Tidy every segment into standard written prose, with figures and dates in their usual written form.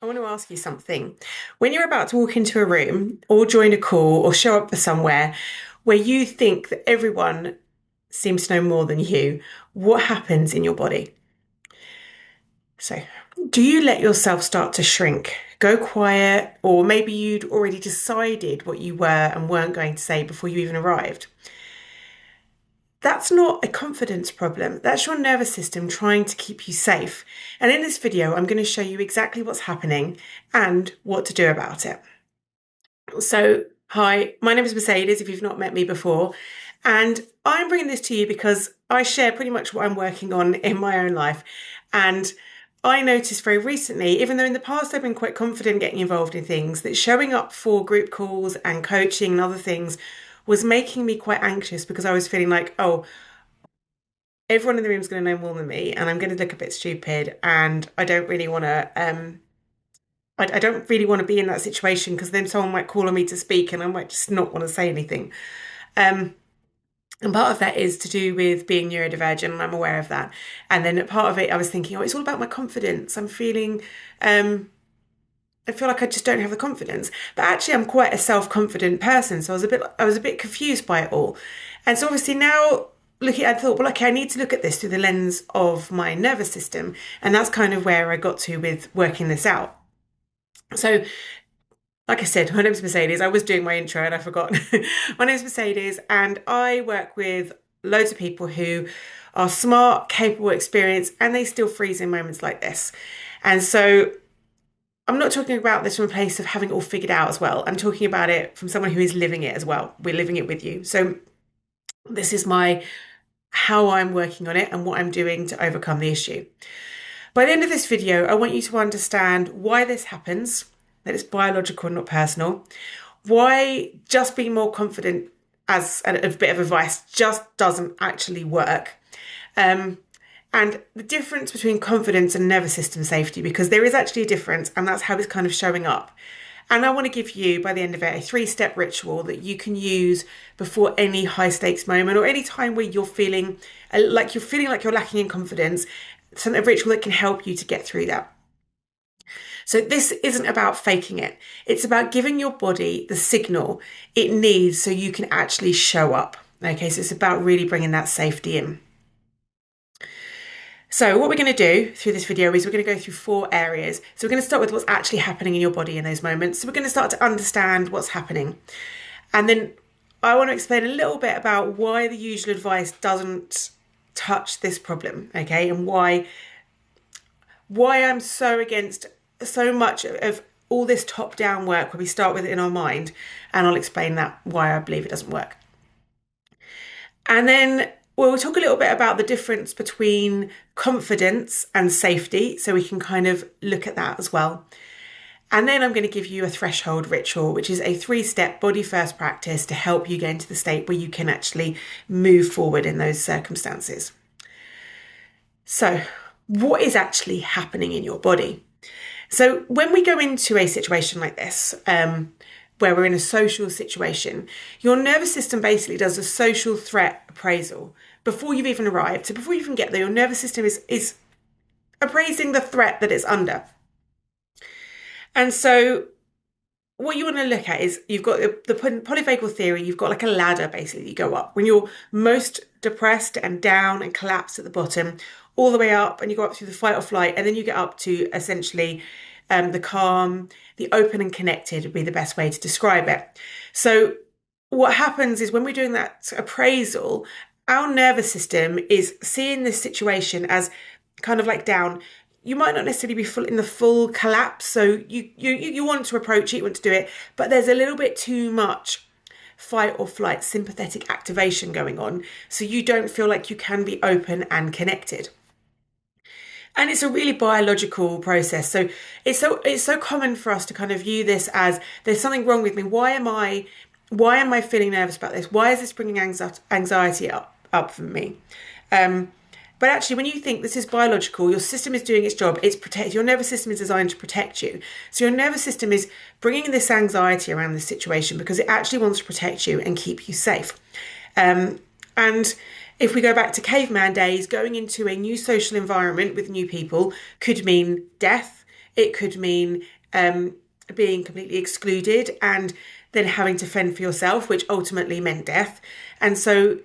I want to ask you something. When you're about to walk into a room or join a call or show up for somewhere where you think that everyone seems to know more than you, what happens in your body? So, do you let yourself start to shrink, go quiet, or maybe you'd already decided what you were and weren't going to say before you even arrived? That's not a confidence problem. That's your nervous system trying to keep you safe. And in this video, I'm going to show you exactly what's happening and what to do about it. So, hi, my name is Mercedes, if you've not met me before, and I'm bringing this to you because I share pretty much what I'm working on in my own life. And I noticed very recently, even though in the past I've been quite confident getting involved in things, that showing up for group calls and coaching and other things was making me quite anxious because I was feeling like, oh, everyone in the room is going to know more than me and I'm going to look a bit stupid and I don't really want to I don't really want to be in that situation because then someone might call on me to speak and I might just not want to say anything. And part of that is to do with being neurodivergent, and I'm aware of that. And then part of it, I was thinking, oh, it's all about my confidence. I feel like I just don't have the confidence. But actually, I'm quite a self-confident person, so I was a bit confused by it all. And so obviously now looking, I thought, well, okay, I need to look at this through the lens of my nervous system, and that's kind of where I got to with working this out. So, like I said, my name's Mercedes. I was doing my intro and I forgot. My name's Mercedes, and I work with loads of people who are smart, capable, experienced, and they still freeze in moments like this. And so I'm not talking about this from a place of having it all figured out as well. I'm talking about it from someone who is living it as well. We're living it with you. So this is how I'm working on it and what I'm doing to overcome the issue. By the end of this video, I want you to understand why this happens, that it's biological, not personal, why just being more confident as a bit of advice just doesn't actually work, and the difference between confidence and nervous system safety, because there is actually a difference, and that's how it's kind of showing up. And I want to give you, by the end of it, a 3-step ritual that you can use before any high stakes moment or any time where you're feeling like you're lacking in confidence, a ritual that can help you to get through that. So this isn't about faking it. It's about giving your body the signal it needs so you can actually show up. Okay, so it's about really bringing that safety in. So what we're going to do through this video is we're going to go through 4 areas. So we're going to start with what's actually happening in your body in those moments. So we're going to start to understand what's happening. And then I want to explain a little bit about why the usual advice doesn't touch this problem, okay? And why I'm so against so much of all this top-down work where we start with it in our mind, and I'll explain that why I believe it doesn't work. And then we'll talk a little bit about the difference between confidence and safety, so we can kind of look at that as well. And then I'm going to give you a threshold ritual, which is a 3-step body first practice to help you get into the state where you can actually move forward in those circumstances. So, what is actually happening in your body? So when we go into a situation like this, where we're in a social situation, your nervous system basically does a social threat appraisal before you've even arrived. So before you even get there, your nervous system is appraising the threat that it's under. And so what you want to look at is you've got the polyvagal theory, you've got like a ladder basically you go up. When you're most depressed and down and collapsed at the bottom, all the way up, and you go up through the fight or flight, and then you get up to essentially the calm, the open and connected would be the best way to describe it. So what happens is when we're doing that appraisal, our nervous system is seeing this situation as kind of like down. You might not necessarily be in the full collapse, so you want to approach it, you want to do it, but there's a little bit too much fight or flight sympathetic activation going on, so you don't feel like you can be open and connected. And it's a really biological process. So it's so common for us to kind of view this as there's something wrong with me. Why am I feeling nervous about this? Why is this bringing anxiety up for me? But actually, when you think this is biological, your system is doing its job. Your nervous system is designed to protect you. So your nervous system is bringing this anxiety around this situation because it actually wants to protect you and keep you safe. And if we go back to caveman days, going into a new social environment with new people could mean death. It could mean being completely excluded and then having to fend for yourself, which ultimately meant death. And so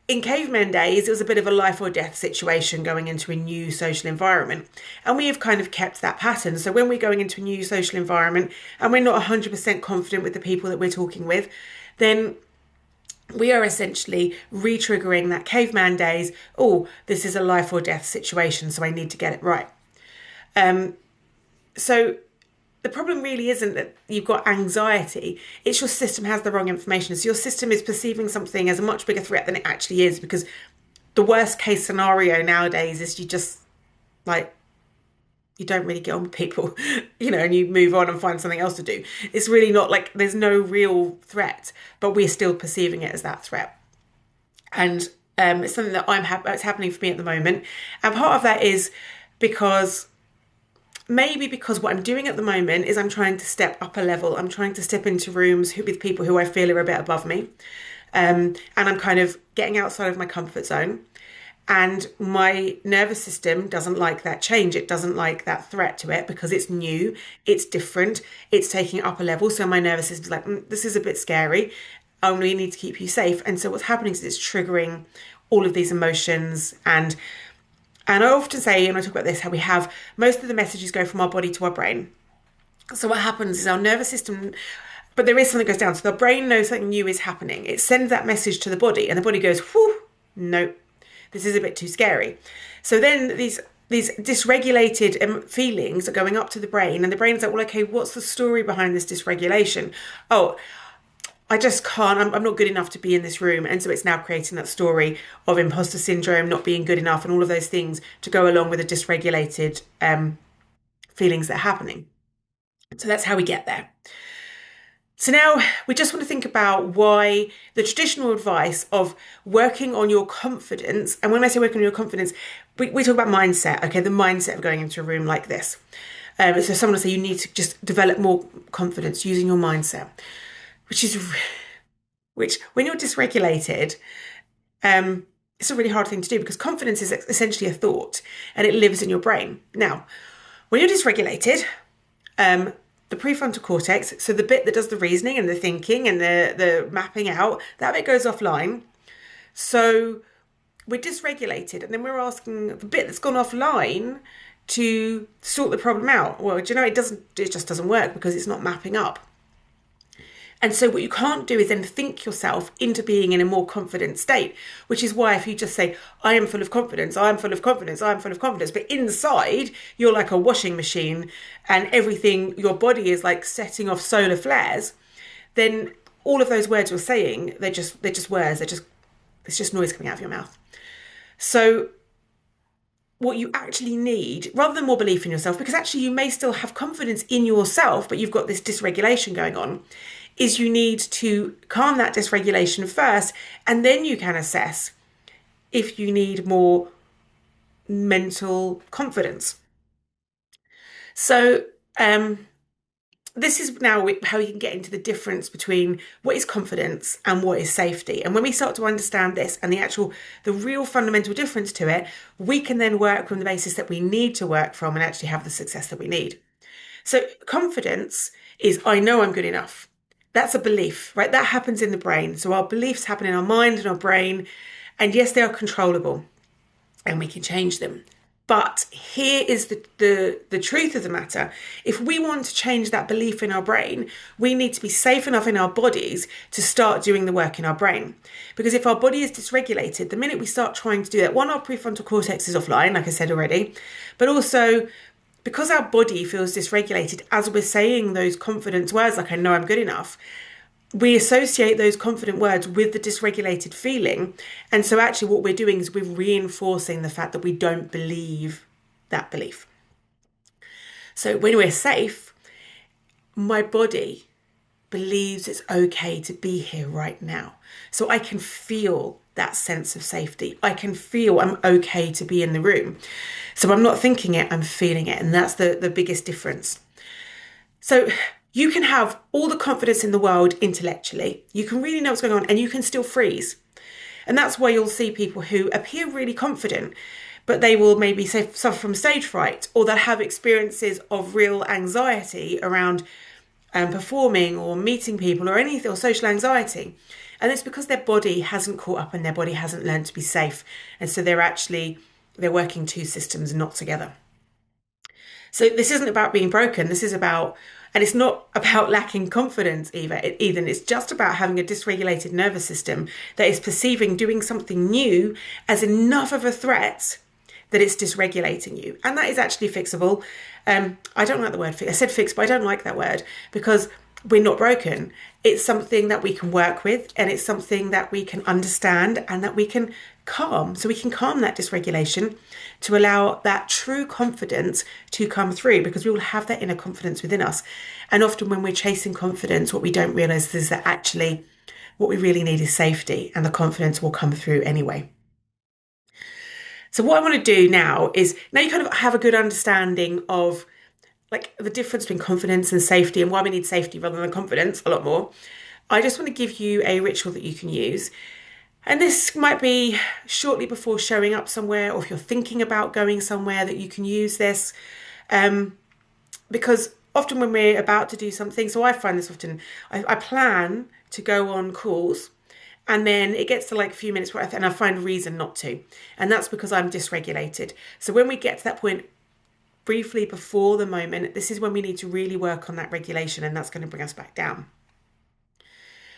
in caveman days, it was a bit of a life or death situation going into a new social environment. And we have kind of kept that pattern. So when we're going into a new social environment and we're not 100% confident with the people that we're talking with, then we are essentially re-triggering that caveman days. Oh, this is a life or death situation, so I need to get it right. So the problem really isn't that you've got anxiety. It's your system has the wrong information. So your system is perceiving something as a much bigger threat than it actually is, because the worst case scenario nowadays is you just you don't really get on with people, and you move on and find something else to do. It's really not like there's no real threat, but we're still perceiving it as that threat. And it's something that it's happening for me at the moment. And part of that is because what I'm doing at the moment is I'm trying to step up a level. I'm trying to step into rooms with people who I feel are a bit above me. And I'm kind of getting outside of my comfort zone. And my nervous system doesn't like that change. It doesn't like that threat to it because it's new, it's different, it's taking it up a level. So my nervous system's like, this is a bit scary. I really need to keep you safe. And so what's happening is it's triggering all of these emotions. And I often say, and I talk about this, how we have most of the messages go from our body to our brain. So what happens is our nervous system, but there is something that goes down. So the brain knows something new is happening. It sends that message to the body and the body goes, whew, nope. This is a bit too scary. So then these dysregulated feelings are going up to the brain, and the brain's like, well, okay, what's the story behind this dysregulation? Oh, I just can't, I'm not good enough to be in this room. And so it's now creating that story of imposter syndrome, not being good enough, and all of those things to go along with the dysregulated feelings that are happening. So that's how we get there. So now we just want to think about why the traditional advice of working on your confidence, and when I say working on your confidence, we talk about mindset, okay, the mindset of going into a room like this. So someone will say you need to just develop more confidence using your mindset, which when you're dysregulated, it's a really hard thing to do because confidence is essentially a thought and it lives in your brain. Now, when you're dysregulated, the prefrontal cortex, so the bit that does the reasoning and the thinking and the mapping out, that bit goes offline. So we're dysregulated, and then we're asking the bit that's gone offline to sort the problem out. Well, do you know, it just doesn't work because it's not mapping up. And so what you can't do is then think yourself into being in a more confident state, which is why if you just say, I am full of confidence, I am full of confidence, I am full of confidence, but inside you're like a washing machine and everything, your body is like setting off solar flares, then all of those words you're saying, they're just words, it's just noise coming out of your mouth. So what you actually need, rather than more belief in yourself, because actually you may still have confidence in yourself, but you've got this dysregulation going on, is you need to calm that dysregulation first, and then you can assess if you need more mental confidence. So this is now how we can get into the difference between what is confidence and what is safety. And when we start to understand this and the real fundamental difference to it, we can then work from the basis that we need to work from and actually have the success that we need. So confidence is, I know I'm good enough. That's a belief, right? That happens in the brain. So our beliefs happen in our mind and our brain. And yes, they are controllable and we can change them. But here is the truth of the matter. If we want to change that belief in our brain, we need to be safe enough in our bodies to start doing the work in our brain. Because if our body is dysregulated, the minute we start trying to do that, one, our prefrontal cortex is offline, like I said already, but also because our body feels dysregulated as we're saying those confidence words, like I know I'm good enough, we associate those confident words with the dysregulated feeling. And so actually what we're doing is we're reinforcing the fact that we don't believe that belief. So when we're safe, my body believes it's okay to be here right now. So I can feel that sense of safety. I can feel I'm okay to be in the room. So I'm not thinking it, I'm feeling it. And that's the biggest difference. So you can have all the confidence in the world intellectually. You can really know what's going on and you can still freeze. And that's why you'll see people who appear really confident, but they will maybe suffer from stage fright, or they'll have experiences of real anxiety around performing or meeting people or anything, or social anxiety. And it's because their body hasn't caught up and their body hasn't learned to be safe. And so they're working two systems, not together. So this isn't about being broken. This is about, and it's not about lacking confidence either. It's just about having a dysregulated nervous system that is perceiving doing something new as enough of a threat that it's dysregulating you. And that is actually fixable. I don't like the word fix. I said fix, but I don't like that word, because we're not broken. It's something that we can work with, and it's something that we can understand and that we can calm. So we can calm that dysregulation to allow that true confidence to come through, because we will have that inner confidence within us. And often when we're chasing confidence, what we don't realize is that actually what we really need is safety, and the confidence will come through anyway. So what I want to do now is, now you kind of have a good understanding of like the difference between confidence and safety, and why we need safety rather than confidence a lot more. I just want to give you a ritual that you can use. And this might be shortly before showing up somewhere, or if you're thinking about going somewhere, that you can use this. Because often when we're about to do something, so I find this often, I plan to go on calls, and then it gets to like a few minutes and I find a reason not to. And that's because I'm dysregulated. So when we get to that point briefly before the moment, this is when we need to really work on that regulation, and that's going to bring us back down.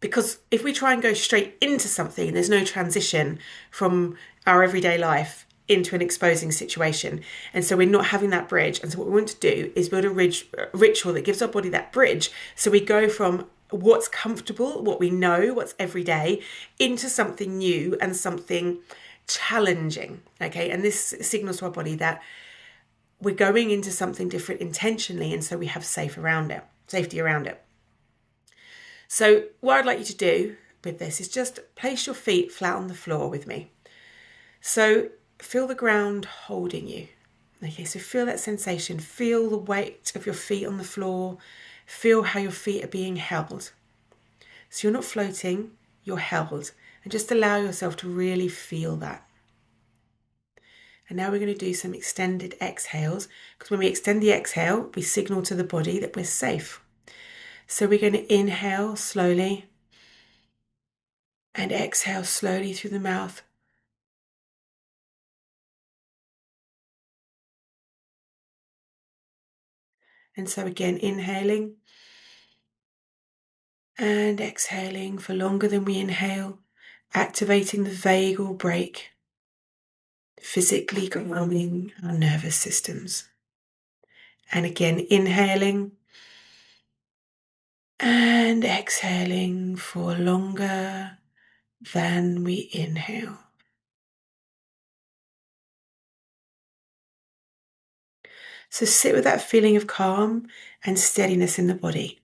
Because if we try and go straight into something, there's no transition from our everyday life into an exposing situation. And so we're not having that bridge. And so what we want to do is build a ritual that gives our body that bridge. So we go from what's comfortable, what we know, what's everyday, into something new and something challenging. Okay. And this signals to our body that we're going into something different intentionally. And so we have safety around it. So what I'd like you to do with this is just place your feet flat on the floor with me. So feel the ground holding you. Okay, so feel that sensation. Feel the weight of your feet on the floor. Feel how your feet are being held. So you're not floating, you're held. And just allow yourself to really feel that. And now we're going to do some extended exhales, because when we extend the exhale, we signal to the body that we're safe. So we're going to inhale slowly and exhale slowly through the mouth. And so again, inhaling and exhaling for longer than we inhale, activating the vagal brake, physically calming our nervous systems. And again, inhaling and exhaling for longer than we inhale. So sit with that feeling of calm and steadiness in the body.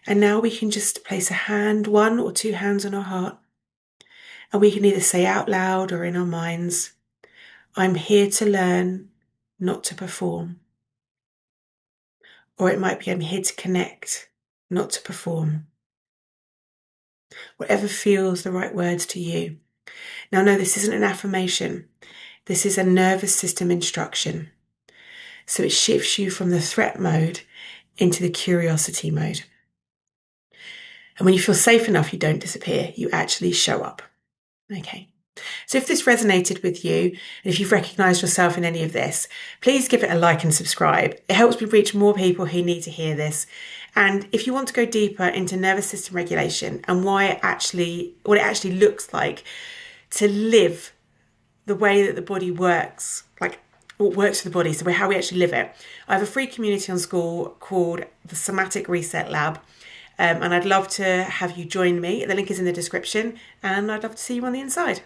And now we can just place a hand, one or two hands on our heart. And we can either say out loud or in our minds, I'm here to learn, not to perform. Or it might be, I'm here to connect, not to perform. Whatever feels the right words to you. Now, no, this isn't an affirmation. This is a nervous system instruction. So it shifts you from the threat mode into the curiosity mode. And when you feel safe enough, you don't disappear. You actually show up. Okay. So if this resonated with you, and if you've recognized yourself in any of this, please give it a like and subscribe. It helps me reach more people who need to hear this. And if you want to go deeper into nervous system regulation and what it actually looks like to live the way that the body works, like what works for the body, so how we actually live it, I have a free community on School called the Somatic Reset Lab. And I'd love to have you join me. The link is in the description, and I'd love to see you on the inside.